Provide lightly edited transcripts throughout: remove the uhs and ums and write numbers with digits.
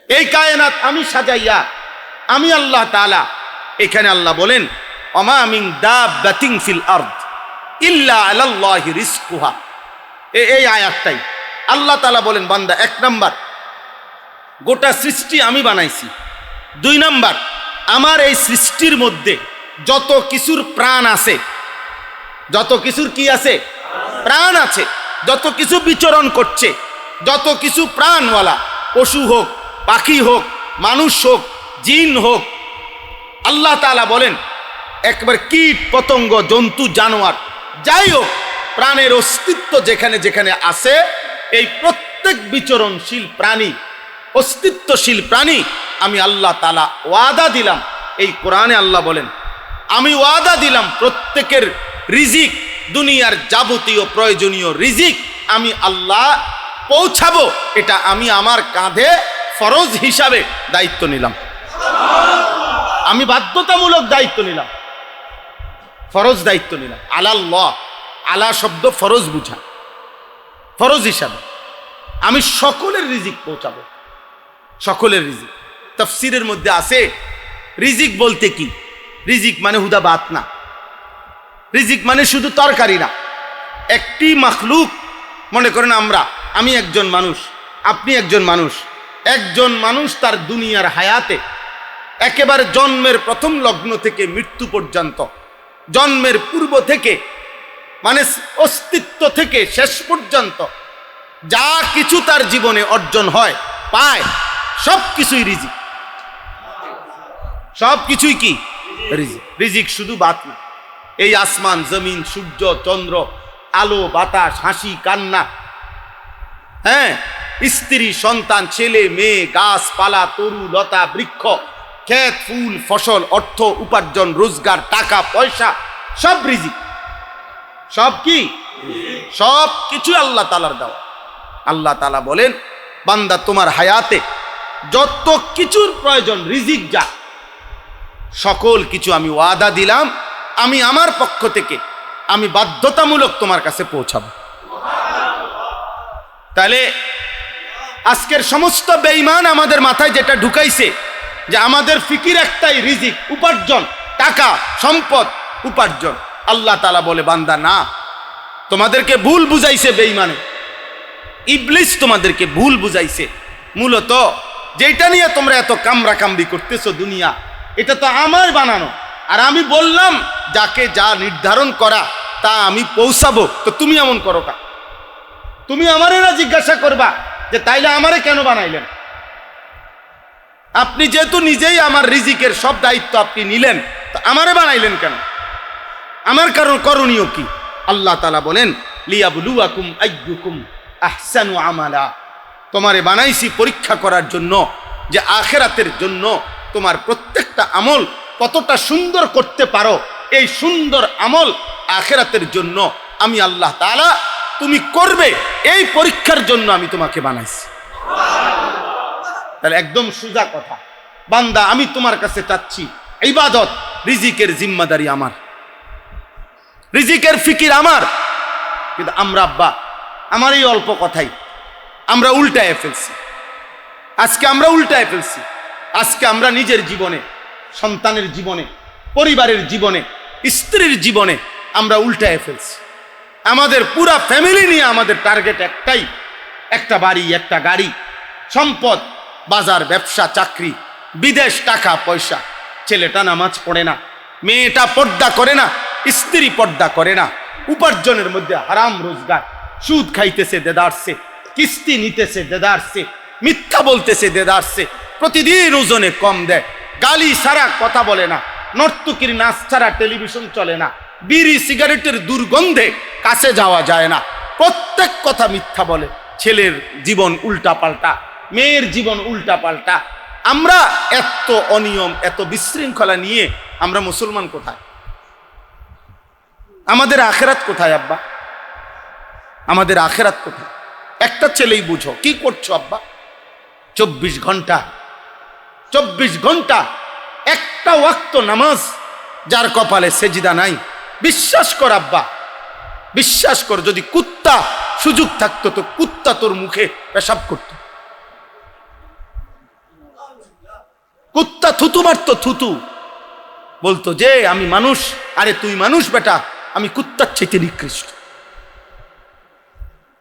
এই কায়নাত আমি সাজাইয়া, আমি আল্লাহ তাআলা। এখানে আল্লাহ বলেন ওমা মিন দাব্বাতিন ফিল আরদ ইল্লা আলাল্লাহি রিজকুহা। এই আয়াতটাই আল্লাহ তাআলা বলেন, বান্দা, 1 নাম্বার গোটা সৃষ্টি আমি বানাইছি। 2 নাম্বার, আমার এই সৃষ্টির মধ্যে যত কিছুর প্রাণ আছে, যত কিছুর কি আছে, প্রাণ আছে, যত কিছু বিচরণ করছে, যত কিছু প্রাণওয়ালা, পশু হোক, পাখি হোক, মানুষ হোক, জিন হোক, আল্লাহ তাআলা বলেন একবার কীট পতঙ্গ, জন্তু, জানোয়ার, যাই হোক, প্রাণের অস্তিত্ব যেখানে যেখানে আছে, এই প্রত্যেক বিচরণশীল প্রাণী, অস্তিত্বশীল প্রাণী আমি আল্লাহ তাআলা ওয়াদা দিলাম। এই কোরআনে আল্লাহ বলেন আমি ওয়াদা দিলাম প্রত্যেকের রিজিক, দুনিয়ার যাবতীয় প্রয়োজনীয় রিজিক আমি আল্লাহ পৌঁছাবো। এটা আমি আমার কাঁধে ফরজ হিসাবে দায়িত্ব নিলাম। আমি বাধ্যতামূলক দায়িত্ব নিলাম, ফরজ দায়িত্ব নিলাম। আলাল্লাহ, আলা শব্দ ফরজ বুঝা, ফরজ হিসাবে আমি সকলের রিজিক পৌঁছাবো, সকলের রিজিক। তাফসীরের মধ্যে আছে রিজিক বলতে কি, রিজিক মানে হুদা ভাত না, রিজিক মানে শুধু তরকারি না। একটি মাখলুক, মনে করেন আমি একজন মানুষ, আপনি একজন মানুষ, একজন মানুষ তার দুনিয়ার হায়াতে একেবারে জন্মের প্রথম লগ্ন থেকে মৃত্যু পর্যন্ত, জন্মের পূর্ব থেকে মানে অস্তিত্ব থেকে শেষ পর্যন্ত যা কিছু তার জীবনে অর্জন হয়, পায়, সব কিছুই রিজিক। সব কিছুই কি রিজিক। রিজিক শুধু ভাত না। এই আসমান, জমিন, সূর্য, চন্দ্র, আলো, বাতাস, হাসি, কান্না, হ্যাঁ, স্ত্রী, সন্তান, ছেলে, মেয়ে, গাছপালা, তরু, লতা, বৃক্ষ, ক্ষেত, ফুল, ফসল, অর্থ, উপার্জন, রোজগার, টাকা পয়সা, সব রিজিক। সব কি, সব কিছু আল্লাহ তাআলার দেওয়া। আল্লাহ তাআলা বলেন বান্দা, তোমার হায়াতে যত কিছুর প্রয়োজন রিজিক যা, সকল কিছু আমি ওয়াদা দিলাম, আমি আমার পক্ষ থেকে আমি বাধ্যতামূলক তোমার কাছে পৌঁছাবো। তাহলে আজকের সমস্ত বেঈমান আমাদের মাথায় যেটা ঢুকাইছে যে আমাদের ফিকির একটাই, রিজিক, উপার্জন, টাকা, সম্পদ, উপার্জন। আল্লাহ তাআলা বলে বান্দা না, তোমাদেরকে ভুল বুঝাইছে বেঈমানে, ইবলিস তোমাদেরকে ভুল বুঝাইছে। মূলত যেটা নিয়ে তোমরা এত কামড়াকামড়ি করতেছো দুনিয়া, এটা তো আমার বানানো, আর আমি বললাম যাকে যা নির্ধারণ করা তা আমি পৌঁছাবো। তো তুমি এমন করো কা? তুমি আমারে না জিজ্ঞাসা করবা যে তাইলে আমারে কেন বানাইলেন? আপনি যেহেতু নিজেই আমার রিজিকের সব দায়িত্ব আপনি নিলেন, তো আমারে বানাইলেন কেন? আমার কারণ করণীয় কি? আল্লাহ তাআলা বলেন লিয়াবলুয়াকুম আইয়ুকুম আহসানু আমালা। তোমারে বানাইছি পরীক্ষা করার জন্য, যে আখিরাতের জন্য তোমার প্রত্যেকটা আমল কতটা সুন্দর করতে পারো। এই সুন্দর আমল আখিরাতের জন্য আমি আল্লাহ তাআলা, তুমি করবে এই পরীক্ষার জন্য আমি তোমাকে বানাইছি। তাহলে একদম সোজা কথা, বান্দা আমি তোমার কাছে চাচ্ছি ইবাদত, রিজিকের জিম্মাদারি আমার, রিজিকের ফিকির আমার। কিন্তু আমরা আব্বা, আমার এই অল্প কথাই আমরা উল্টায় ফেলছি। আজকে আমরা উল্টায় ফেলছি। আজকে আমরা নিজের জীবনে, সন্তানের জীবনে, পরিবারের জীবনে, স্ত্রীর জীবনে আমরা উল্টায় ফেলছি। আমাদের পুরা ফ্যামিলি নিয়ে আমাদের টার্গেট একটাই, একটা বাড়ি, একটা গাড়ি, সম্পদ, বাজার, ব্যবসা, চাকরি, বিদেশ, টাকা পয়সা। ছেলেটা নামাজ পড়ে না, মেয়েটা পর্দা করে না, স্ত্রী পর্দা করে না, উপার্জনের মধ্যে হারাম রোজগার, সুদ খাইতেছে দেদারছে, কিস্তি নিতেছে দেদারছে, মিথ্যা বলতেছে দেদারছে, প্রতিদিন ওজনে কম দেয়, গালি ছাড়া কথা বলে না, নর্তকীর নাচ ছাড়া টেলিভিশন চলে না, বিড়ি সিগারেটের দুর্গন্ধে কাছে যাওয়া যায় না, প্রত্যেক কথা মিথ্যা বলে। ছেলের জীবন উল্টা পাল্টা, মেয়ের জীবন উল্টা পাল্টা। আমরা এত অনিয়ম, এত বিশৃঙ্খলা নিয়ে আমরা মুসলমান কোথায়? আমাদের আখেরাত কোথায় আব্বা? আমাদের আখেরাত কোথায়? একটা ছেলেই বুঝো, কি করছো আব্বা? 24 ঘন্টা 24 ঘন্টা একটা ওয়াক্ত নামাজ যার কপালে সেজদা নাই, বিশ্বাস কর আব্বা, বিশ্বাস কর, যদি কুত্তা সুযোগ থাকতো তো কুত্তা তোর মুখে পেশাব করত। কুত্তা থুতু মারতো, থুতু বলতো যে আমি মানুষ। আরে তুই মানুষ বেটা, আমি কুত্তার চাইতে নিকৃষ্ট,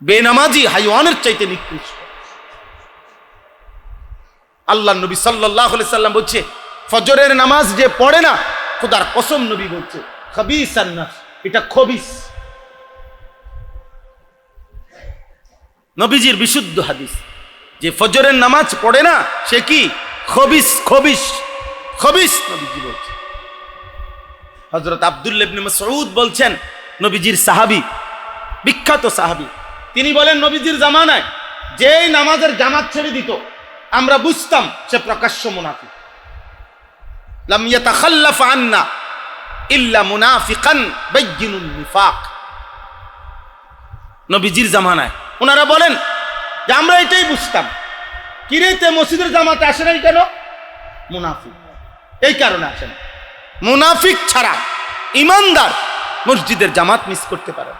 বেনামাজি হাইওয়ানের চাইতে নিকৃষ্ট। আল্লাহ নবী সাল্লাল্লাহু আলাইহি সাল্লাম বলছে, ফজরের নামাজ যে পড়ে না, খোদার কসম নবী বলছে, খাবিসান নাস, এটা খবিস। নবীজির বিশুদ্ধ হাদিস, যে ফজরের নামাজ পড়ে না সে কি খবিস, খবিস, খবিস নবীজি বলছে। হযরত আব্দুল্লাহ ইবনে মাসউদ বলছেন, নবীজির সাহাবী, বিখ্যাত সাহাবী, তিনি বলেন নবীজির জামানায় যেই নামাজের জামাত ছেড়ে দিত আমরা বুঝতাম সে প্রকাশ্য মুনাফিক। লাম ইয়াতাখাল্লাফ আন্না ইল্লা মুনাফিকান বাইয়িনুন নিফাক। নবীজির জামানায় ওনারা বলেন যে আমরা এটাই বুঝতাম, কিরে তে মসজিদের জামাতে আসে নাই কেন? মুনাফিক, এই কারণে আসে না। মুনাফিক ছাড়া ইমানদার মসজিদের জামাত মিস করতে পারে,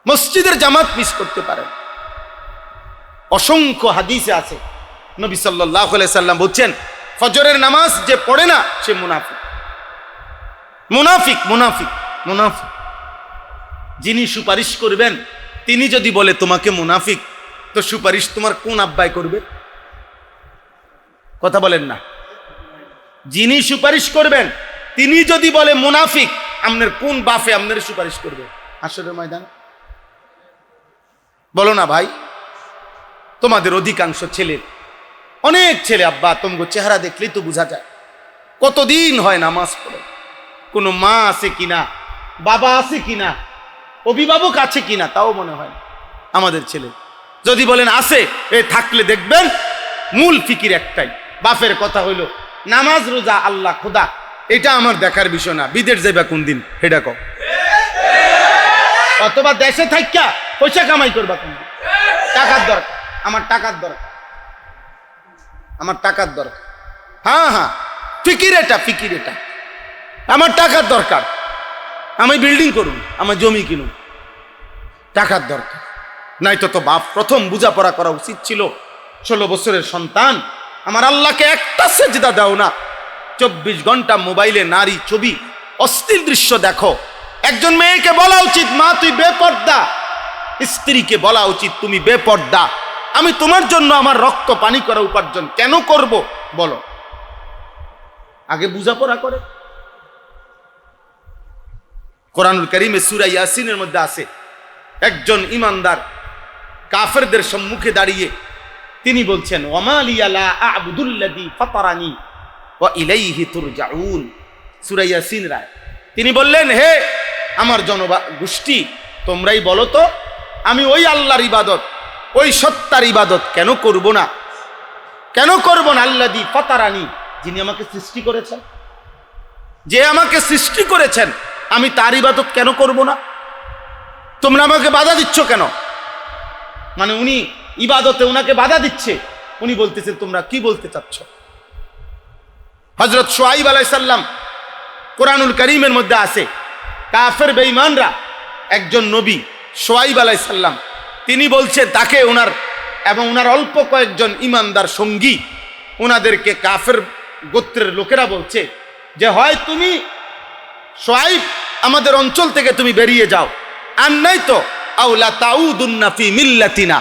মসজিদের জামাত মিস করতে পারে। অসংখ্য হাদিসে আছে, নবী সাল্লাল্লাহু আলাইহি সাল্লাম বলছেন, ফজরের নামাজ যে পড়ে না সে মুনাফিক, মুনাফিক, মুনাফিক, মুনাফিক। যিনি সুপারিশ করবেন তিনি যদি বলে তোমাকে মুনাফিক, তো সুপারিশ তোমার কোন আব্বাই করবে? কথা বলেন না। যিনি সুপারিশ করবেন তিনি যদি বলে মুনাফিক, আপনার কোন বাপে আপনার সুপারিশ করবে হাসরের ময়দানে? বলো না ভাই। তোমাদের অধিকাংশ ছেলে, অনেক ছেলে, আব্বা তোমাকে চেহারা দেখলেই তো বোঝা যায় কতদিন হয় নামাজ পড়ে, কোনো মা আছে কিনা, বাবা আছে কিনা, অভিভাবক আছে কিনা তাও মনে হয় না আমাদের ছেলে। যদি বলেন আছে, এ থাকলে দেখবেন মূল ফিকির একটাই, বাপের কথা হইল নামাজ রোজা আল্লাহ খোদা, এটা আমার দেখার বিষয় না, বিদেশ যাইবা কোন দিন হেডা কও, অথবা দেশে থাইকা পয়সা কামাই করবা কোন দিন, টাকার দরকার, আমার টাকার দরকার, আমার টাকার দরকার। হ্যাঁ হ্যাঁ, ফিকির এটা, ফিকির এটা, আমার টাকার দরকার, আমি বিল্ডিং করুন, আমার জমি কিনুন, টাকার দরকার। নাই তো বাপ প্রথম বোঝাপড়া করা উচিত ছিল, 16 বছরের সন্তান, আমার আল্লাহকে একটা সেজদা দাও না, 24 ঘন্টা মোবাইলে নারী ছবি অশ্লীল দৃশ্য দেখো। একজন মেয়েকে বলা উচিত, মা তুই বেপর্দা, স্ত্রীকে বলা উচিত তুমি বেপর্দা, আমি তোমার জন্য আমার রক্ত পানি করা উপার্জন কেন করব বলো? আগে বোঝাপড়া করে। কোরআনুল কারীমে সূরা ইয়াসিনের মধ্যে আছে, একজন ইমানদার কাফেরদের সম্মুখে দাঁড়িয়ে তিনি বলছেন, ওয়ামা লিয়া লা আ'বুদুল্লাযী ফাতারানি ওয়া ইলাইহি তুরজাউন। সূরা ইয়াসিন রায় তিনি বললেন, হে আমার জনগোষ্ঠী, তোমরাই বলো তো আমি ওই আল্লাহর ইবাদত, ওই সত্তার ইবাদত কেন করব না? কেন করব না? আল্লাযী ফাতারানি, যিনি আমাকে সৃষ্টি করেছেন, যে আমাকে সৃষ্টি করেছেন, আমি তার ইবাদত কেন করব না? তোমরা আমাকে বাধা দিচ্ছ কেন? মানে উনি ইবাদতে উনাকে বাধা দিচ্ছে, উনি বলতেছেন তোমরা কি বলতে চাচ্ছ? হযরত শুআয়ব আলাইহিস সালাম কোরআনুল কারীমের মধ্যে আছে, কাফের বেঈমানরা একজন নবী শুআয়ব আলাইহিস সালাম, তিনি বলছেন তাকে ওনার এবং ওনার অল্প কয়েকজন ইমানদার সঙ্গী, ওনাদেরকে কাফের গোত্রের লোকেরা বলছে যে হয় তুমি শুআয়ব আমাদের অঞ্চল থেকে তুমি বেরিয়ে যাও, আর নাই তো আউলা তাউদুন্না ফি মিল্লাতিনা,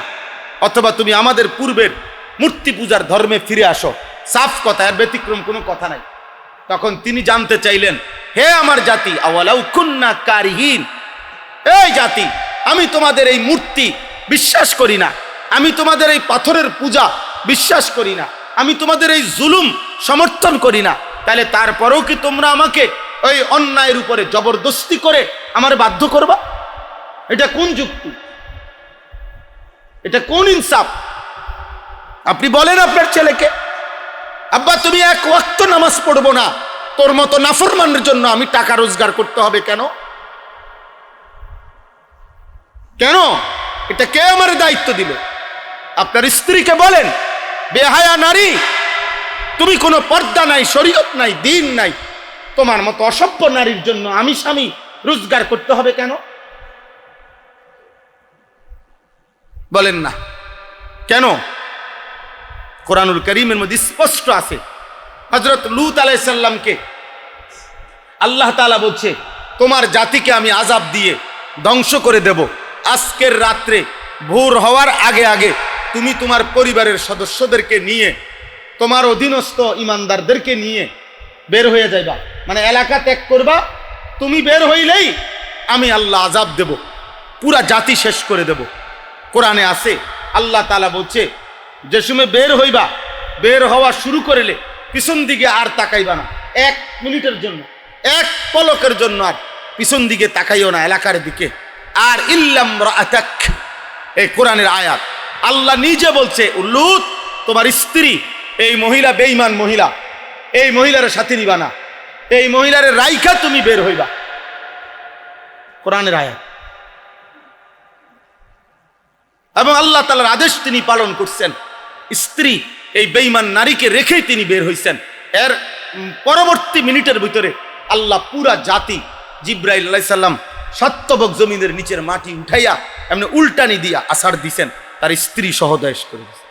অথবা তুমি আমাদের পূর্বের মূর্তি পূজার ধর্মে ফিরে আসো। সাফ কথা, এর ব্যতিক্রম কোনো কথা নাই। তখন তিনি জানতে চাইলেন, হে আমার জাতি, আওয়ালাউ কুন্না কারিহিন, এই জাতি, আমি তোমাদের এই মূর্তি বিশ্বাস করি না, আমি তোমাদের এই পাথরের পূজা বিশ্বাস করি না, আমি তোমাদের এই জুলুম সমর্থন করি না, তাহলে তারপরেও কি তোমরা আমাকে ওই অন্যায়ের উপরে জবরদস্তি করে আমার বাধ্য করবা? এটা কোন যুক্তি? এটা কোন ইনসাফ? আপনি বলেন আপনার ছেলেকে, আব্বা তুমি এক ওয়াক্ত নামাজ পড়বো না, তোর মতো নাফরমানের জন্য আমি টাকা রোজগার করতে হবে কেন? কেন? এটা কে আমার দায়িত্ব দিল? আপনার স্ত্রীকে বলেন, বেহায়া নারী, তুমি কোনো পর্দা নাই, শরীয়ত নাই, দিন নাই, তোমার মতো অসভ্য নারীর জন্য আমি স্বামী রোজগার করতে হবে কেন? বলেন না কেন? কোরআনুল কারীমের মধ্যে স্পষ্ট আছে। হযরত লূত আলাইহিস সালামকে আল্লাহ তাআলা বলছে, তোমার জাতিকে আমি আযাব দিয়ে ধ্বংস করে দেব। আজকের রাত্রে ভোর হওয়ার আগে আগে তুমি তোমার পরিবারের সদস্যদেরকে নিয়ে, তোমার অধীনস্থ ইমানদারদেরকে নিয়ে বের হয়ে যাইবা, মানে এলাকা ত্যাগ করবা। তুমি বের হইলেই আমি আল্লাহ আযাব দেব, পুরা জাতি শেষ করে দেব। কোরআনে আছে, আল্লাহ তাআলা বলছে, যে সময় বের হইবা, বের হওয়া শুরু করলে পিছন দিকে আর তাকাইবা না, 1 মিনিটের জন্য, 1 পলকের জন্য আর পিছন দিকে তাকাইও না এলাকার দিকে। আর ইল্লাম রাআতাক, এই কোরআনের আয়াত, আল্লাহ নিজে বলছে, লূত তোমার স্ত্রী, এই মহিলা বেঈমান মহিলা, এই মহিলার সাথে নিবা না, এই মহিলার রাইখা তুমি বের হইবা। কোরআনের আয়াত। এবং আল্লাহ তাআলার আদেশ তিনি পালন করছেন। স্ত্রী এই বেঈমান নারীকে রেখেই তিনি বের হইছেন। এর পরবর্তী মিনিটের ভিতরে আল্লাহ পুরা জাতি, জিব্রাইল আলাইহিস সালাম সত্যবক জমিনের নিচের মাটি উঠাইয়া এমনি উল্টানি দিয়া আছাড় দিছেন, তার স্ত্রী সহদেশ করে দিয়েছেন।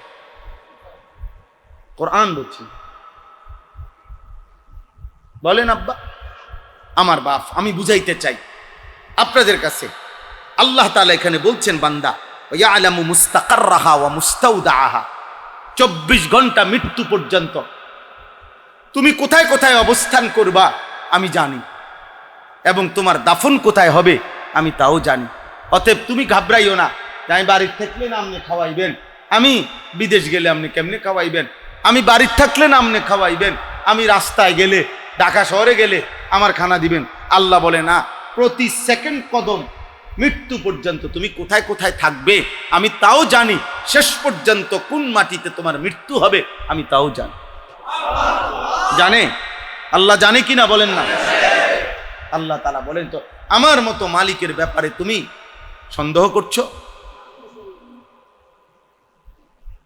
কোরআন বলছি। বলেন আব্বা, আমার বাপ, আমি বুঝাইতে চাই আপনাদের কাছে, আল্লাহ তাআলা এখানে বলছেন, বান্দা ইয়ালামু মুস্তাকাররাহা ওয়া মুস্তাউদাআহা, 24 ঘন্টা মৃত্যু পর্যন্ত তুমি কোথায় কোথায় অবস্থান করবা আমি জানি, এবং তোমার দাফন কোথায় হবে আমি তাও জানি। অতএব তুমি ঘাবড়াইও না, আমি বাড়ির থাকলে না আপনি খাওয়াইবেন, আমি বিদেশ গেলে আপনি কেমনে খাওয়াইবেন, আমি বাড়ির থাকলে না আপনি খাওয়াইবেন, আমি রাস্তায় গেলে, ঢাকা শহরে গেলে আমার খানা দিবেন। আল্লাহ বলে না, প্রতি সেকেন্ড কদম মৃত্যু পর্যন্ত তুমি কোথায় কোথায় থাকবে আমি তাও জানি, শেষ পর্যন্ত কোন মাটিতে তোমার মৃত্যু হবে আমি তাও জানি। জানে আল্লাহ, জানে কিনা বলেন না? আল্লাহ তাআলা বলেন, তো আমার মতো মালিকের ব্যাপারে তুমি সন্দেহ করছো?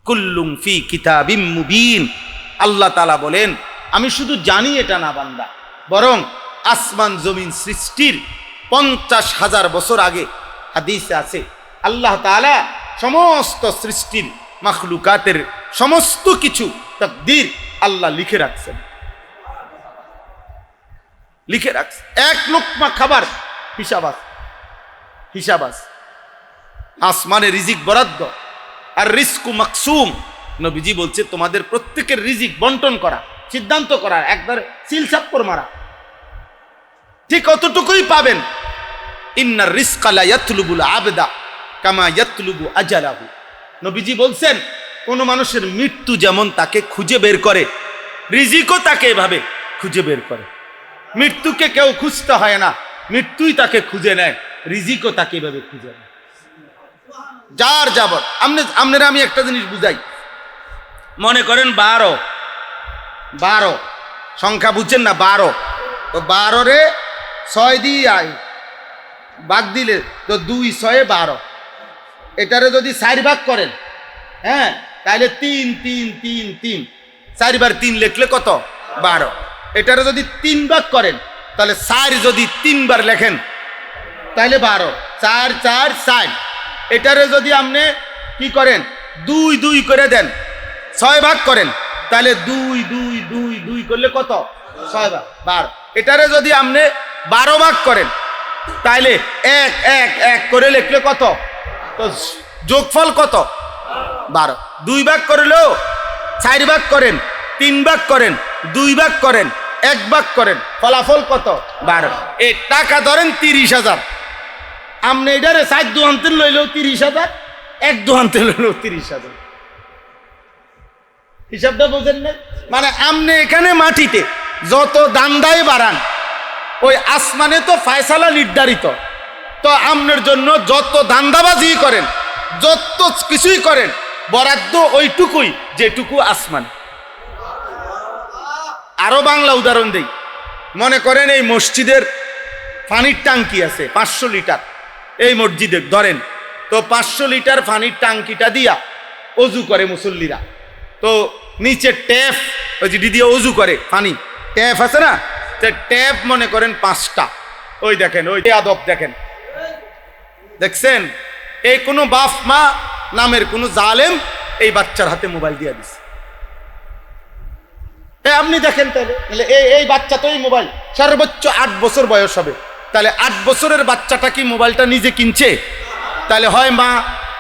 কুল্লুম ফি কিতাবিম মুবিন। আল্লাহ তাআলা বলেন, আমি শুধু জানি এটা না বান্দা, বরং আসমান জমিন সৃষ্টির 50,000 বছর আগে হাদিসে আছে, আল্লাহ তাআলা সমস্ত সৃষ্টির মাখলুকাতের সমস্ত কিছু তাকদীর আল্লাহ লিখে রাখছেন, লিখে রাখছে। 1 লোকমা খাবার হিসাব আছে। আসমানে রিজিক বরাদ্দ, আর রিজকু মাকসুম। নবীজি বলছে, তোমাদের প্রত্যেকের রিজিক বন্টন করা, সিদ্ধান্ত করা, একবার সিলসাপ্পর মারা, ঠিক অতটুকুই পাবেন। ইন্নার রিজকা লা ইয়াতলুবুল আবদা কামা ইয়াতলুবু আজালাহু। নবীজি বলছেন, কোন মানুষের মৃত্যু যেমন তাকে খুঁজে বের করে, রিজিকও তাকে এভাবে খুঁজে বের করে। মৃত্যুকে কেউ খুঁজতে হয় না, মৃত্যুই তাকে খুঁজে নেয়, রিজিকও তাকে এভাবে খুঁজে নেয়। যার যাবত আপনারা আমি একটা জিনিস বুঝাই, মনে করেন 12 সংখ্যা বুঝছেন না, 12, তো 12 রে 6 দিয়ে ভাগ দিলে তো 2 6 12, এটারে যদি 4 ভাগ করেন, হ্যাঁ, তাহলে 3 3 3 3, 4 বার 3 লিখলে কত? 12। এটারে যদি 3 ভাগ করেন, তাহলে 4 যদি 3 বার লেখেন তাহলে 12, 4 4 60। এটারে যদি আপনি কি করেন, 2 2 করে দেন, 6 ভাগ করেন, তাহলে 2 2 2 2 করলে কত? 6 ভাগ 12। এটারে যদি আপনি 12 ভাগ করেন, তাহলে 1 1 1 করে লিখলে কত? তো যোগফল কত? 12। 2 ভাগ করলেও 4 ভাগ করেন, 3 ভাগ করেন, 2 ভাগ করেন, 1 ভাগ করেন, ফলাফল কত? 12। এই টাকা ধরেন 30,000, আপনি এটারে 4 দুহান্তে লইলেও 30,000, 1 দুহান্তে লইলেও 30,000। হিসাবটা বোঝেন না? মানে আপনি এখানে মাটিতে যত দান্দাই বাড়ান, ওই আসমানে তো ফয়সালা নির্ধারিত। তো আপনার জন্য যত দান্দাবাজি করেন, যত কিছুই করেন, বরাদ্দ ওইটুকুই যেটুকু আসমান। আরো বাংলা উদাহরণ দেই, মনে করেন এই মসজিদের পানির ট্যাঙ্কি আছে 500 লিটার, এই মসজিদে ধরেন, তো 500 লিটার পানির ট্যাঙ্কিটা দিয়া অজু করে মুসল্লিরা, তো নিচে ট্যাপ, ওই যে দিয়ে অজু করে পানি, ট্যাপ আছে না, ট্যাপ মনে করেন 5টা। ওই দেখেন, ওই আদব দেখেন, দেখছেন? এই কোনো বাপ মা নামের কোনো জালেম এই বাচ্চার হাতে মোবাইল দিয়ে দিছে, আপনি দেখেন তাহলে এই বাচ্চা তো এই মোবাইল সর্বোচ্চ 8 বছর বয়স হবে, তাহলে 8 বছরের বাচ্চাটা কি মোবাইলটা নিজে কিনছে? তাহলে হয় মা,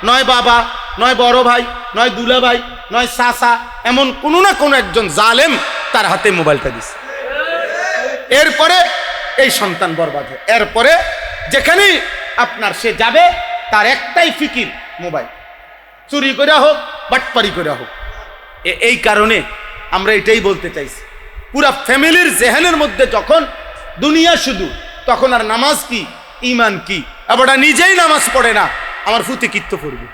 নয় বাবা, নয় বড় ভাই, নয় দুলা ভাই, নয় চাচা, এমন কোনো না কোনো একজন জালেম তার হাতে মোবাইলটা দিছে। এরপরে এই সন্তান বরবাদ হয়। এরপরে যেখানেই আপনার সে যাবে তার একটাই ফিকির মোবাইল, চুরি করে হোক বাটপারি করে হোক। এই কারণে আমরা এটাই বলতে চাইছি, পুরা ফ্যামিলির জেহেনের মধ্যে যখন দুনিয়া শুধু, তখন আর নামাজ কি ঈমান কি, আবার নিজেই নামাজ পড়ে না, আমার ফুতে কিত্ত পড়বে।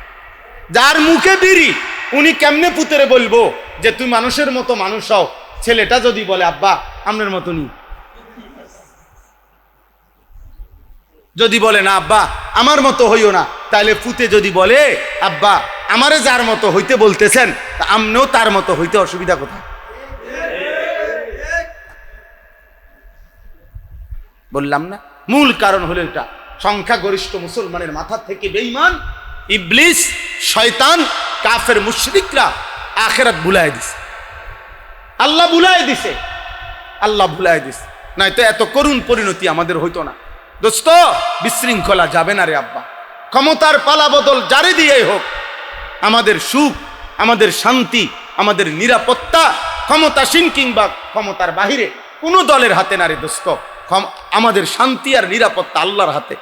যার মুখে বিড়ি উনি কেমনে পুতরে বলবো যে তুই মানুষের মতো মানুষ হও? ছেলেটা যদি বলে আব্বা আপনার মতো নি, যদি বলে না আব্বা আমার মতো হইও না, তাহলে ফুতে যদি বলে আব্বা আমারে যার মতো হইতে বলতেছেন আমনেও তার মতো হইতে অসুবিধা কোথায়? বললাম না, মূল কারণ হলো এটা। সংখ্যাগরিষ্ঠ মুসলমানের মাথা থেকে বেঈমান, ইবলিস, শয়তান, কাফের, মুশরিকরা আখিরাত ভুলায় দিছে। আল্লাহ ভুলায় দিছে, আল্লাহ ভুলায় দিছে, নয়তো এত করুণ পরিণতি আমাদের হইতো না। দোস্ত, বিশৃঙ্খলা যাবে না রে আব্বা। ক্ষমতার পালা বদল যারে দিয়েই হোক, আমাদের সুখ, আমাদের শান্তি, আমাদের নিরাপত্তা ক্ষমতাসীন কিংবা ক্ষমতার বাহিরে কোনো দলের হাতে না রে দোস্ত। আমাদের শান্তি আর নিরাপত্তা আল্লাহর হাতে।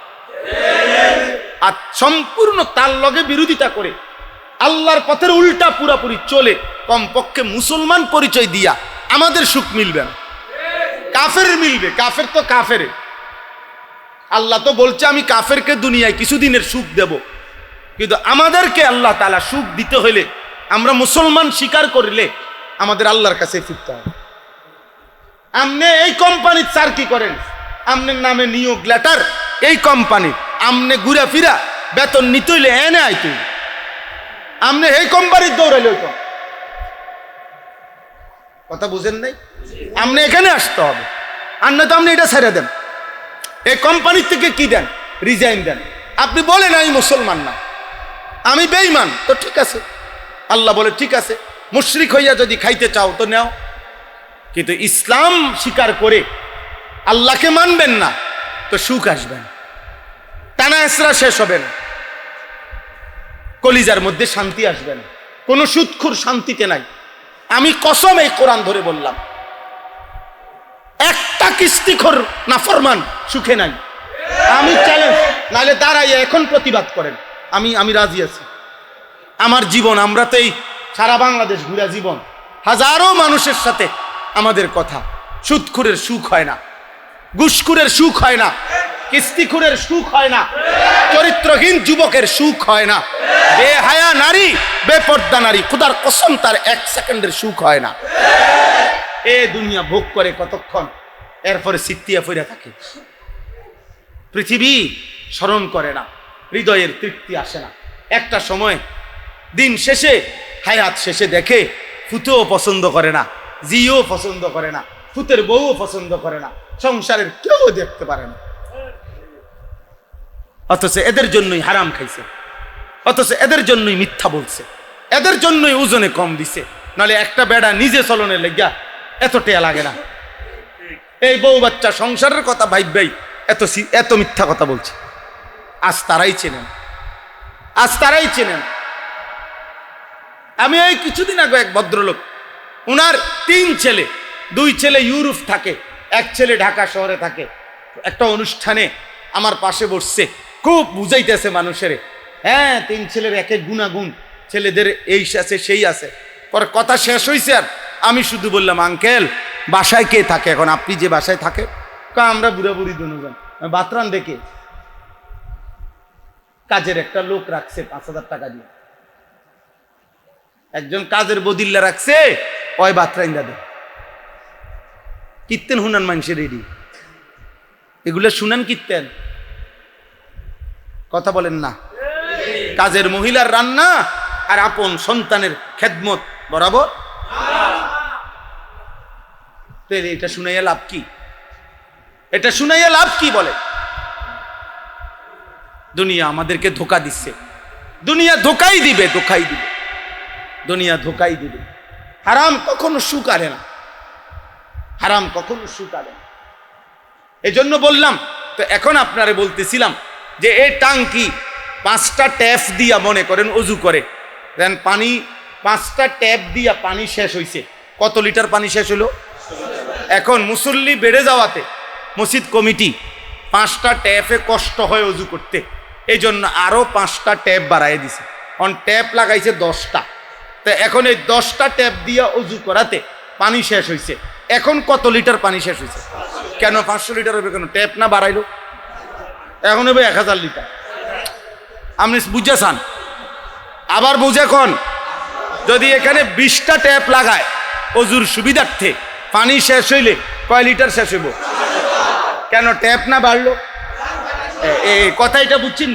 আর সম্পূর্ণ তার লগে বিরোধিতা করে আল্লাহর পথের উল্টা পুরাপুরি চলে কমপক্ষে মুসলমান পরিচয় দিয়া আমাদের সুখ মিলবে না, কাফের মিলবে। কাফের তো কাফের, আল্লাহ তো বলছে আমি কাফেরকে দুনিয়ায় কিছুদিনের সুখ দেব, কিন্তু আমাদেরকে আল্লাহ তাআলা সুখ দিতে হইলে আমরা মুসলমান স্বীকার করলে আমাদের আল্লাহর কাছে ফিরতে হবে। আমনে এই কোম্পানির স্যার কি করেন, আমনের নামে নিয়োগ লেটার এই কোম্পানি, আমনে ঘুরা ফিরা বেতন নিতে হইলে এনে আইতে, আমনে এই কোম্পানির দৌড়াইলে হইতো। কথা বুঝেন নাই? আমনে এখানে আসতে হবে, আর না তো আপনি এটা ছেড়ে দেন। এই কোম্পানির থেকে কি দেন? রিজাইন দেন। আপনি বলেন আমি মুসলমান না, আমি বেঈমান, তো ঠিক আছে, আল্লাহ বলে ঠিক আছে, মুশরিক হইয়া যদি খাইতে চাও তো নেও, কিন্তু ইসলাম স্বীকার করে আল্লাহকে মানবেন না তো সুখ আসবেন, টানা হেসরা শেষ হবে না, কলিজার মধ্যে শান্তি আসবে না। কোনো সুদখোর শান্তিতে নাই। আমি কসম এই কোরআন ধরে বললাম, একটা কিস্তিখোর নাফরমান সুখে নাই। আমি চ্যালেঞ্জ, নাহলে দাঁড়াইয়া এখন প্রতিবাদ করেন, আমি রাজি আছি। আমার জীবন, আমরা তো এই সারা বাংলাদেশ ঘুরা জীবন, হাজারো মানুষের সাথে আমাদের কথা। সুদখোরের সুখ হয় না, ঘুষখোরের সুখ হয় না, কিস্তিখোরের সুখ হয় না, চরিত্রহীন যুবকের সুখ হয় না, বেহায়া নারী, বেপর্দা নারী, খোদার কসম তার 1 সেকেন্ডের সুখ হয় না। এ দুনিয়া ভোগ করে কতক্ষণ, এরপরে সিত্তিয়া ফিরে থাকে। পৃথিবী স্মরণ করে না, হৃদয়ের তৃপ্তি আসে না। একটা সময় দিন শেষে, হায়াত শেষে দেখে ফুতেও পছন্দ করে না, জিও পছন্দ করে না, ফুতের বউও পছন্দ করে না, সংসারের কেউ দেখতে পারে না। অথচ এদের জন্যই হারাম খাইছে, অথচ এদের জন্যই মিথ্যা বলছে, এদের জন্যই ওজনে কম দিছে। নাহলে একটা বেড়া নিজে চলনের লেগা এত টেয়া লাগে না। এই বউ বাচ্চা সংসারের কথা ভাই এত মিথ্যা কথা বলছে। আজ তারাই চেনেন, আজ তারাই চেনেন। আমি এই কিছুদিন আগে এক ভদ্রলোক, উনার 3 ছেলে, 2 ছেলে ইউরোপ থাকে, 1 ছেলে ঢাকা শহরে থাকে। একটা অনুষ্ঠানে আমার পাশে বসছে, খুব বুঝাইতেছে মানুষের, হ্যাঁ 3 ছেলের এক এক গুণাগুণ, ছেলেদের এই আছে সেই আছে। পরে কথা শেষ হয়েছে, আর আমি শুধু বললাম আঙ্কেল বাসায় কে থাকে এখন? আপনি যে বাসায় থাকে? আমরা বুড়া বুড়ি দুজন, বাতরান দেখে কাজের একটা লোক রাখছে 5,000 টাকা দিয়ে, একজন কাজের বদিল্লা রাখছে, ওই বাতরাইন দাদা কীর্তেন হুনান মানুষের রেডি, এগুলো শুনান কীর্তেন, কথা বলেন না। কাজের মহিলার রান্না আর আপন সন্তানের খেদমত বরাবর। এটা শুনাইয়া লাভ কি? এটা শুনাইয়া লাভ কি? বলে দুনিয়া আমাদেরকে ধোকা দিচ্ছে, দুনিয়া ধোকাই দিবে, ধোকাই দিবে, দুনিয়া ধোকাই দিবে। হারাম কখনো সুখ আনে না, হারাম কখনো শুকাবে না। এজন্য বললাম। তো এখন আপনারে বলতেছিলাম যে এই টাঙ্কি 5টা ট্যাপ দিয়া মনে করেন অজু করে দেন, পানি 5টা ট্যাপ দিয়া পানি শেষ হইছে। কত লিটার পানি শেষ হলো? এখন মুসল্লি বেড়ে যাওয়াতে মসজিদ কমিটি 5টা ট্যাপে কষ্ট হয় অজু করতে, এই জন্য আরো 5টা ট্যাপ বাড়াই দিছে। অন ট্যাপ লাগাইছে 10টা। তো এখন এই 10টা ট্যাপ দিয়া অজু করাতে পানি শেষ হইছে। এখন কত লিটার পানি শেষ হইছে? কেন 500 লিটার হবে কেন? ট্যাপ না বাড়াইলো? এখন হবে 1000 লিটার। আপনি বুঝেছেন? আবার বুঝে কোন, যদি এখানে 20টা ট্যাপ লাগায় অজুর সুবিধার্থে, পানি শেষ হইলে কয় লিটার শেষ হইব? কেন ট্যাপ না বাড়লো? এই কথা এটা বুঝছেন?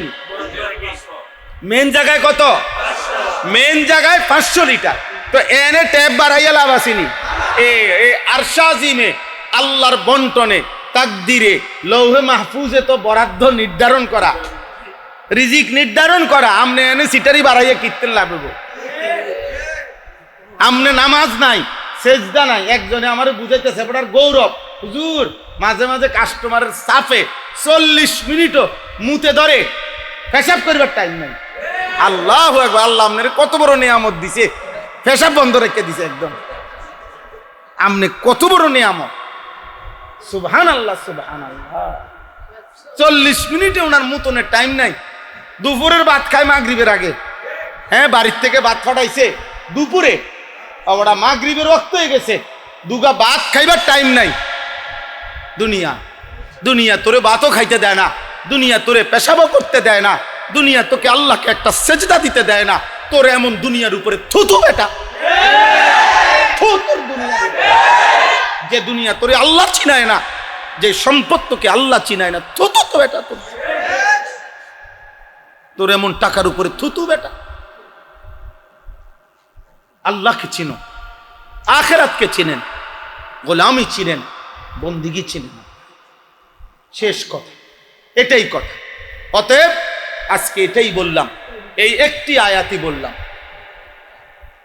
মেন জায়গায় কত? মেন জায়গায় 500 লিটার। তো এনে ট্যাপ বাড়াইয়া লাভ আসেনি। আরশাজিমে আল্লাহর বন্টনে তাকদিরে লৌহে মাহফুজে তো বরাদ্দ নির্ধারণ করা, রিজিক নির্ধারণ করা। আমনে এনে সিটারি বাড়াইয়া কীর্তন লাভ হইব? আমনে নামাজ নাই, সেজদা নাই। একজনে আমার বুঝাইতেছে বড় গৌরব, হুজুর মাঝে মাঝে কাস্টমারের সাফে 40 মিনিটও মুতে ধরে, পেশাব করবার টাইম নাই। আল্লাহু আকবার। আল্লাহ আমনের কত বড় নিয়ামত দিছে, পেশাব বন্ধ রেখে দিছে একদম। আমনে কত বড় নিয়ামত! সুবহানাল্লাহ, সুবহানাল্লাহ। 40 মিনিটে ওনার মুতনের টাইম নাই। দুপুরের ভাত খায় মাগরিবের আগে। হ্যাঁ, বাড়ির থেকে ভাত ফাটাইছে দুপুরে, ওরা মাগরিবের ওয়াক্ত হয়ে গেছে, দুগা ভাত খাইবার টাইম নাই। দুনিয়া দুনিয়া তোরে ভাতও খাইতে দেয় না, দুনিয়া তোরে পেশাবও করতে দেয় না, দুনিয়া তোকে আল্লাহকে একটা সেজদা দিতে দেয় না। তোর এমন দুনিয়ার উপরে থুতু বেটা, তোর দুনিয়ার উপরে। যে দুনিয়া তোরে আল্লাহ চিনায় না, যে সম্পদ তোকে আল্লাহ চিনায় না, থুতু তো বেটা তোর এমন টাকার উপরে থুতু বেটা। আল্লাহকে চিনো, আখিরাতকে চিনেন, গোলামি চিনেন, বন্দিগি চিনেন। শেষ কথা, এটাই কথা। অতএব আজকে এটাই বললাম, এই একটি আয়াতই বললাম।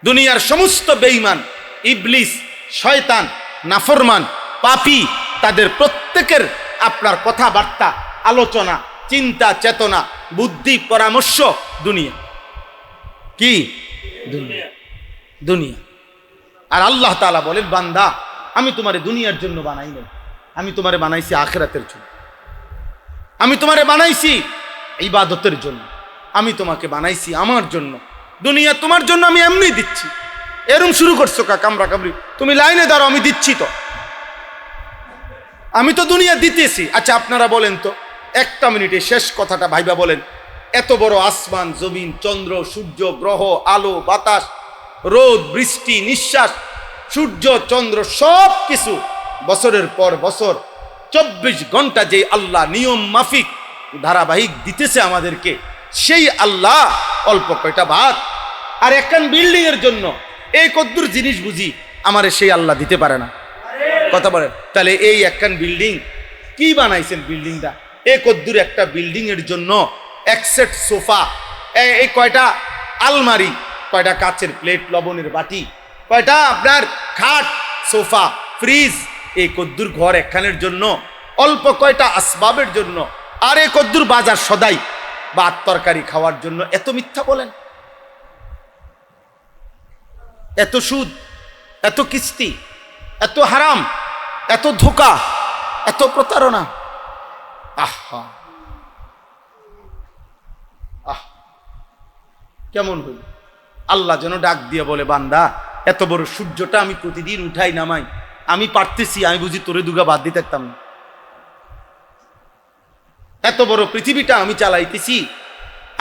দুনিয়ার সমস্ত বেঈমান, ইবলিস, শয়তান, নাফরমান, পাপী, তাদের প্রত্যেকের আপনার কথাবার্তা, আলোচনা, চিন্তা, চেতনা, বুদ্ধি, পরামর্শ দুনিয়া। কি? দুনিয়া, দুনিয়া। আর আল্লাহ তাআলা বলেন, বান্দা আমি তোমারে দুনিয়ার জন্য বানাই নাই, আমি তোমারে বানাইছি আখিরাতের জন্য। আমি তোমারে বানাইছি ইবাদতের জন্য, আমি তোমাকে বানাইছি আমার জন্য। দুনিয়া তোমার জন্য আমি এমনি দিচ্ছি। এরম শুরু করছো কা কামরা কামরি? তুমি লাইনে দাঁড়াও, আমি দিচ্ছি তো, আমি তো দুনিয়া দিতেছি। আচ্ছা আপনারা বলেন তো, একটা মিনিটে শেষ কথাটা ভাইবা বলেন, এত বড় আসমান, জমিন, চন্দ্র, সূর্য, গ্রহ, আলো, বাতাস, রোদ, বৃষ্টি, নিঃশ্বাস, সূর্য, চন্দ্র, সব কিছু বছরের পর বছর 24 ঘন্টা যে আল্লাহ নিয়ম মাফিক ধারাবাহিক দিতেছে আমাদেরকে, সেই আল্লাহ অল্প কয়টা ভাত আর একখান বিল্ডিং এর জন্য এই কদ্দুর জিনিস বুঝি আমারে সেই আল্লাহ দিতে পারে না? কথা বলেন। তাহলে এই একখান বিল্ডিং কি বানাইছেন? বিল্ডিংটা এই কদ্দুর একটা বিল্ডিং এর জন্য এক সেট সোফা, এই কয়টা আলমারি, কয়টা কাচের প্লেট, লবণের বাটি, কয়টা আপনার খাট, সোফা, ফ্রিজ, এই কদ্দুর ঘর একখানের জন্য, অল্প কয়টা আসবাবের জন্য, আর এই কদ্দুর বাজার সদাই ভাত তরকারি খাওয়ার জন্য এত মিথ্যা বলেন, এত সুদ, এত কিস্তি, এত হারাম, এত ধোঁকা, এত প্রতারণা। আহা আহ, কেমন হইল? আল্লাহ যেন ডাক দিয়ে বলে, বান্দা এত বড় সূর্যটা আমি প্রতিদিন উঠাই নামাই, আমি পারতেছি, আমি বুঝি তোরে দুগা বাদ দিতে পারতাম না? এত বড় পৃথিবীটা আমি চালাইতেছি,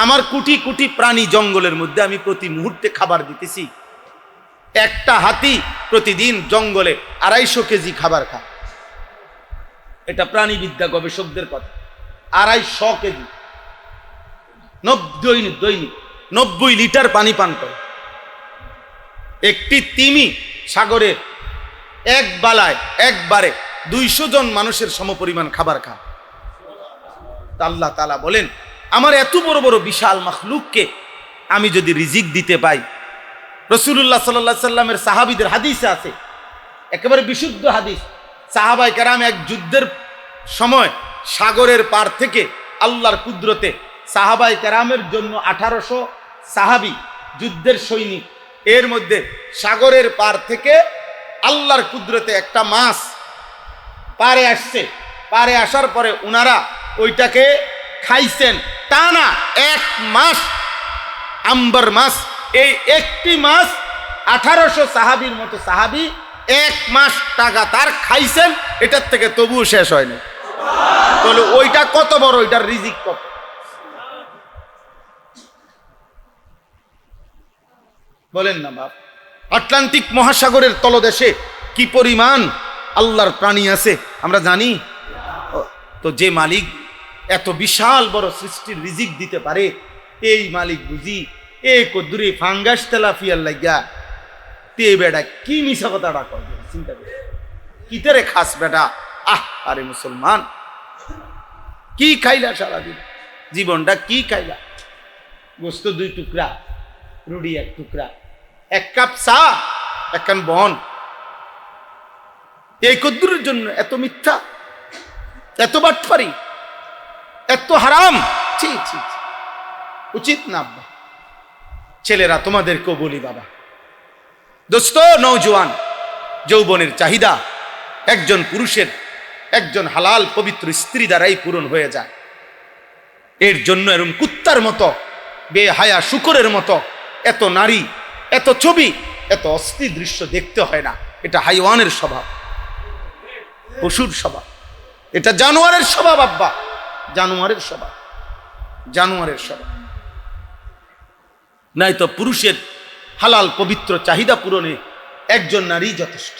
আমার কোটি কোটি প্রাণী জঙ্গলের মধ্যে আমি প্রতি মুহূর্তে খাবার দিতেছি। একটা হাতি প্রতিদিন জঙ্গলে 250 কেজি খাবার খায়। এটা প্রাণীবিদ্যা গবেষকদের কথা। 250 কেজি, দৈনিক 90 লিটার পানি পান করে। একটি তিমি সাগরে এক বালায় একবারে 200 জন মানুষের সমপরিমাণ খাবার খায়। আল্লাহ তাআলা বলেন, আমার এত বড় বড় বিশাল মাখলুককে আমি যদি রিজিক দিতে পাই, রাসূলুল্লাহ সাল্লাল্লাহু আলাইহি সাল্লামের সাহাবীদের হাদিসে আছে, একেবারে বিশুদ্ধ হাদিস, সাহাবায়ে কেরাম এক যুদ্ধের সময় সাগরের পার থেকে আল্লাহর কুদরতে সাহাবায়ে কেরামের জন্য 1800 সাহাবী যুদ্ধের সৈনিক, এর মধ্যে সাগরের পার থেকে আল্লাহর কুদরতে একটা মাছ পারে আসছে। পারে আসার পরে উনারা ওইটাকে খাইছেন টানা 1 মাস, আম্বার মাস। এই একটি মাছ 1800 সাহাবীর মতো সাহাবী 1 মাস লাগাতার খাইছেন, এটার থেকে তবুও শেষ হয়নি। তাহলে ওইটা কত বড়, ওইটার রিজিক কত? বলেন না বাপ। আটলান্টিক মহাসাগরের তলদেশে কি পরিমাণ আল্লাহর প্রাণী আছে আমরা জানি। তো যে মালিক এত বিশাল বড় সৃষ্টির রিজিক দিতে পারে, এই মালিক বুঝি এই কদ্দুরি ফাঙ্গাস তেলাফিয়ার লাগিয়া তে বেটা কি মিশা কথাটা করবে? চিন্তা করে কি তেরে খাস বেটা। আরে মুসলমান, কি খাইলা সারাদিন? জীবনটা কি খাইলা? গোস্ত 2 টুকরা, রুটি 1 টুকরা, 1 কাপ চা, 1 কান বন। এই কদ্দুরের জন্য এত মিথ্যা, এত বাটপারি, এত হারাম। ছি ছি, উচিত না আব্বা। ছেলেরা তোমাদেরকেও বলি বাবা, দোস্ত, নওজোয়ান যৌবনের চাহিদা একজন পুরুষের একজন হালাল পবিত্র স্ত্রী দ্বারাই পূরণ হয়ে যায়। এর জন্য এরকম কুত্তার মতো, বেহায়া শুকরের মতো এত নারী, এত ছবি, এত অস্থির দৃশ্য দেখতে হয় না। এটা হাইওয়ানের স্বভাব, পশুর স্বভাব, এটা জানোয়ারের স্বভাব আব্বা, জানোয়ারের স্বভাব, জানোয়ারের স্বভাব। নাই তো পুরুষের হালাল পবিত্র চাহিদা পূরণে একজন নারী যথেষ্ট।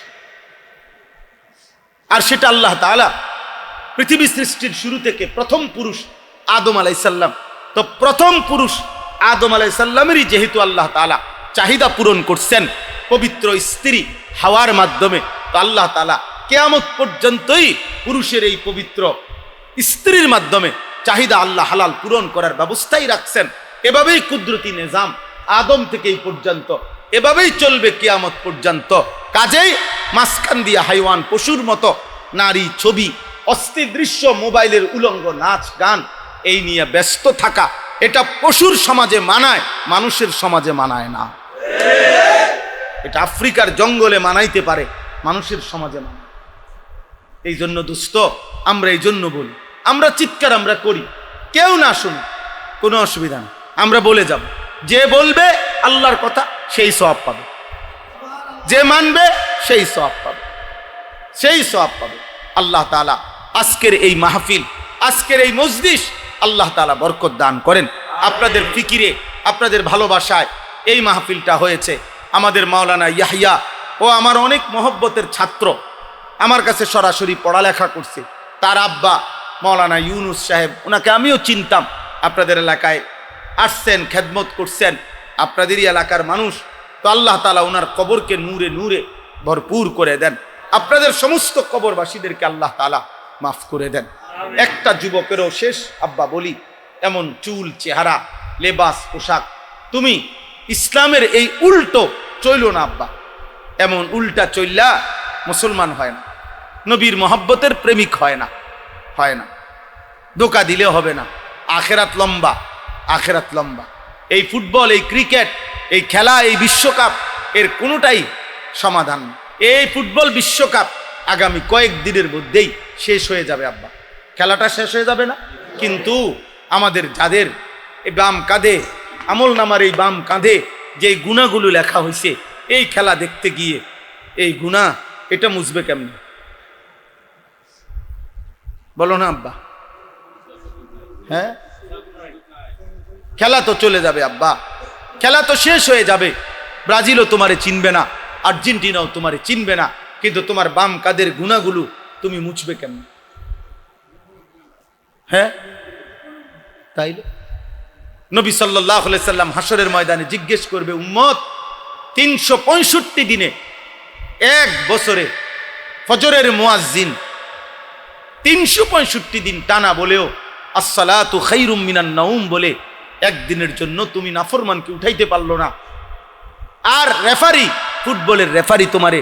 আর সেটা আল্লাহ তাআলা পৃথিবী সৃষ্টির শুরু থেকে প্রথম পুরুষ আদম আলাইহিসসালাম, তো প্রথম পুরুষ আদম আলাইহিসসালামেরই যেহেতু আল্লাহ তাআলা চাহিদা পূরণ করছেন পবিত্র স্ত্রী হাওয়ার মাধ্যমে, তো আল্লাহ তাআলা কিয়ামত পর্যন্তই পুরুষের এই পবিত্র স্ত্রীর মাধ্যমে চাহিদা আল্লাহ হালাল পূরণ করার ব্যবস্থাই রাখছেন। এভাবেই কুদরতি নিজাম আদম থেকে এই পর্যন্ত এভাবেই চলবে কিয়ামত পর্যন্ত। কাজেই মাঝখান দিয়া হাইওয়ান পশুর মতো নারী, ছবি, অস্থির দৃশ্য, মোবাইলের উলঙ্গ নাচ গান এই নিয়ে ব্যস্ত থাকা, এটা পশুর সমাজে মানায়, মানুষের সমাজে মানায় না। এটা আফ্রিকার জঙ্গলে মানাইতে পারে, মানুষের সমাজে মানায়। এই জন্য দোস্ত, আমরা এই জন্য বলি, আমরা চিৎকার আমরা করি, কেউ না শুনে কোনো অসুবিধা নেই, আমরা বলে যাব। যে বলবে আল্লাহর কথা সেই সওয়াব পাবে, যে মানবে সেই সওয়াব পাবে, সেই সওয়াব পাবে। আল্লাহ তাআলা আজকের এই মাহফিল, আজকের এই মজলিস আল্লাহ তাআলা বরকত দান করেন। আপনাদের ফিকিরে, আপনাদের ভালোবাসায় এই মাহফিলটা হয়েছে। আমাদের মাওলানা ইয়াহইয়া ও আমার অনেক মহব্বতের ছাত্র, আমার কাছে সরাসরি পড়ালেখা করছে। তার আব্বা মাওলানা ইউনুস সাহেব, ওনাকে আমিও চিনতাম। আপনাদের এলাকায় আসছেন, খেদমত করছেন, আপনাদেরই এলাকার মানুষ। তো আল্লাহ তাআলা ওনার কবরকে নূরে নূরে ভরপুর করে দেন। আপনাদের সমস্ত কবরবাসীদেরকে আল্লাহ তাআলা মাফ করে দেন। একটা যুবকেরও শেষ আব্বা বলি, এমন চুল, চেহারা, লেবাস, পোশাক, তুমি ইসলামের এই উল্টো চইলো না আব্বা। এমন উল্টা চইল্লা মুসলমান হয় না, নবীর মহব্বতের প্রেমিক হয় না, হয় না। ধোঁকা দিলে হবে না। আখেরাত লম্বা, আখেরাত লম্বা। এই ফুটবল, এই ক্রিকেট, এই খেলা, এই বিশ্বকাপ, এর কোনোটাই সমাধান না। এই ফুটবল বিশ্বকাপ আগামী কয়েকদিনের মধ্যেই শেষ হয়ে যাবে আব্বা, খেলাটা শেষ হয়ে যাবে না? কিন্তু আমাদের যাদের এই বাম কাঁধে, আমল নামার এই বাম কাঁধে যে গুণাগুলো লেখা হয়েছে, এই খেলা দেখতে গিয়ে এই গুণা এটা মুছবে কেমন? বলো না আব্বা? হ্যাঁ, খেলা তো চলে যাবে আব্বা, খেলা তো শেষ হয়ে যাবে। ব্রাজিলও তোমারে চিনবে না, আর্জেন্টিনাও তোমারে চিনবে না, কিন্তু তোমার বাম কাঁধের গুণাগুলো তুমি মুছবে কেমন? হ্যাঁ, তাইলে নবী সাল্লাল্লাহু আলাইহি সাল্লাম হাসরের ময়দানে জিজ্ঞেস করবে, উম্মত 365 দিনে, এক বছরে ফজরের মুয়াজ্জিন 365 দিন টানা বলেও আসসালাতু খায়রুম মিনান নাওম বলে একদিনের জন্য তুমি নাফরমানকে উঠাইতে পারলো না। আর রেফারি, ফুটবলের রেফারি তোমারে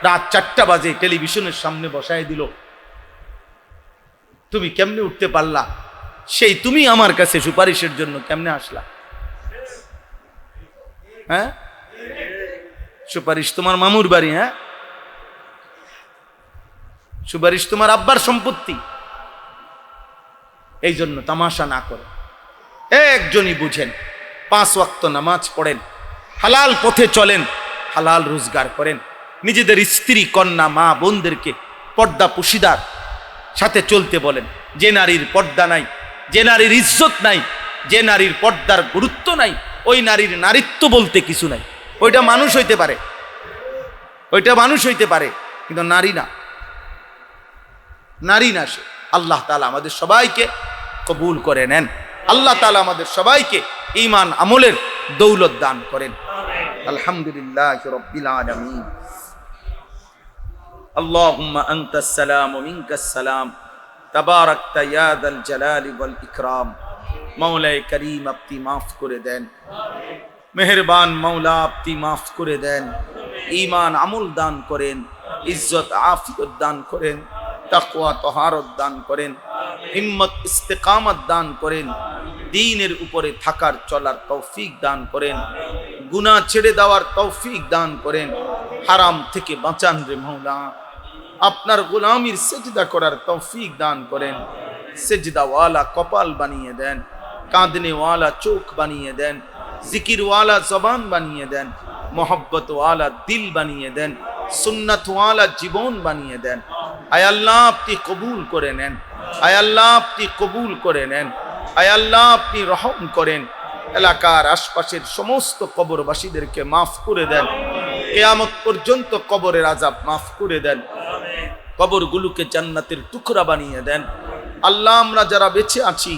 রাত 4টা বাজে টেলিভিশনের সামনে বসায় দিল, তুমি কেমনে উঠতে পারলা? সেই তুমি আমার কাছে সুপারিশের জন্য কেমনে আসলা? হ্যাঁ, সুপারিশ তোমার মামুর বাড়ি? হ্যাঁ, সুপারিশ তোমার আব্বার সম্পত্তি। এই জন্য তামাশা না করে একজনই বুঝেন, 5 ওয়াক্ত নামাজ পড়েন, হালাল পথে চলেন, হালাল রোজগার করেন, নিজেদের স্ত্রী কন্যা মা বোনদেরকে পর্দা পুশিদার সাথে চলতে বলেন। যে নারীর পর্দা নাই, যে নারীর ইজ্জত নাই, যে নারীর পর্দার গুরুত্ব নাই, ওই নারীর নারীত্ব বলতে কিছু নাই। ওইটা মানুষ হইতে পারে, ওইটা মানুষ হইতে পারে, কিন্তু নারী না, নারী না সে। আল্লাহ তাআলা আমাদের সবাইকে কবুল করে নেন। আল্লাহ তাআলা আমাদের সবাইকে ঈমান আমলের দৌলত দান করেন। আলহামদুলিল্লাহি রাব্বিল আলামিন। আল্লাহুম্মা আনতাস সালাম ওয়া মিনকাস সালাম, তাবারাকতা ইয়া যাল জালালি ওয়াল ইকরাম। মাওলায়ে কারীম আপনি মাফ করে দেন, মেহেরবান মাওলা আপনি মাফ করে দেন। ঈমান আমল দান করেন, ইজ্জত আফিয়ত দান করেন, তাকওয়া তাহারত দান করেন, হিম্মত ইস্তেকামত দান করেন, দ্বীনের উপরে থাকার চলার তৌফিক দান করেন, গুনাহ ছেড়ে দেওয়ার তৌফিক দান করেন, হারাম থেকে বাঁচান রে মাওলা। আপনার গোলামির সেজদা করার তৌফিক দান করেন, সেজদাওয়ালা কপাল বানিয়ে দেন, কাঁদনেওয়ালা চোখ বানিয়ে দেন, জিকিরওয়ালা জবান বানিয়ে দেন, মোহব্বতওয়ালা দিল বানিয়ে দেন, সুন্নাতওয়ালা জীবন বানিয়ে দেন। আয় আল্লাহ আপনি কবুল করে নেন, আয় আল্লাহ আপনি কবুল করে নেন, আয় আল্লাহ আপনি রহম করেন। এলাকার আশপাশের সমস্ত কবরবাসীদেরকে মাফ করে দেন, কিয়ামত পর্যন্ত কবরের আযাব মাফ করে দেন, কবরগুলোকে জান্নাতের টুকরা বানিয়ে দেন। আল্লাহ আমরা যারা বেঁচে আছি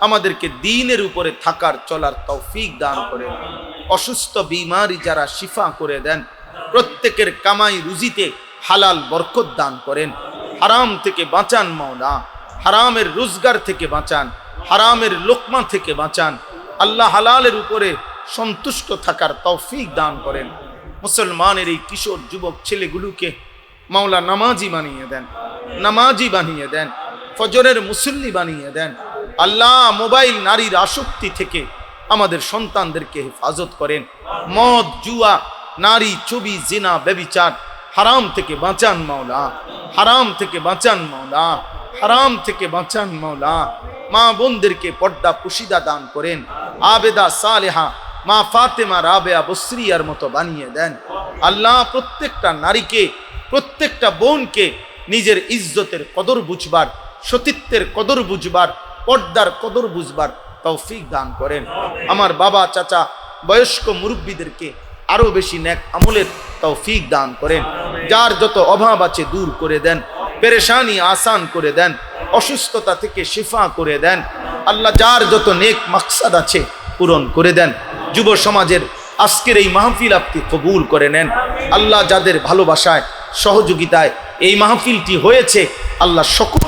আমাদেরকে দ্বীনের উপরে থাকার চলার তৌফিক দান করেন। অসুস্থ বিমারি যারা শিফা করে দেন, প্রত্যেকের কামাই রুজিতে হালাল বরকত দান করেন। হারাম থেকে বাঁচান মাওলা, হারামের রোজগার থেকে বাঁচান, হারামের লোকমা থেকে বাঁচান। আল্লাহ হালালের উপরে সন্তুষ্ট থাকার তৌফিক দান করেন। মুসলমানের এই কিশোর যুবক ছেলেগুলোকে মাওলা নামাজি বানিয়ে দেন, নামাজি বানিয়ে দেন, ফজরের মুসল্লি বানিয়ে দেন। আল্লাহ মোবাইল নারীর আসক্তি থেকে আমাদের সন্তানদেরকে হেফাজত করেন। মদ জুয়া নারী ছবি জিনা ব্যভিচার হারাম থেকে বাঁচান মাওলা, হারাম থেকে বাঁচান মাওলা, হারাম থেকে বাঁচান মাওলা। মা বোনদেরকে পর্দা পুশিদা দান করেন, আবেদা সালেহা মা ফাতেমা রাবেয়া বসরিয়ার মতো বানিয়ে দেন। আল্লাহ প্রত্যেকটা নারীকে, প্রত্যেকটা বোনকে নিজের ইজ্জতের কদর বুঝবার, সতীত্বের কদর বুঝবার, পর্দার কদর বুঝবার তৌফিক দান করেন। আমার বাবা চাচা বয়স্ক মুরব্বীদেরকে আরো বেশি নেক আমলের তৌফিক দান করেন। যার যত অভাব আছে দূর করে দেন, পেরেশানি আসান করে দেন, অসুস্থতা থেকে শিফা করে দেন। আল্লাহ যার যত নেক মাকসাদ আছে পূরণ করে দেন। যুব সমাজের আজকের এই মাহফিল আপনি কবুল করে নেন। আল্লাহ যাদের ভালোবাসায় সহযোগিতায় এই মাহফিলটি হয়েছে, আল্লাহ সকল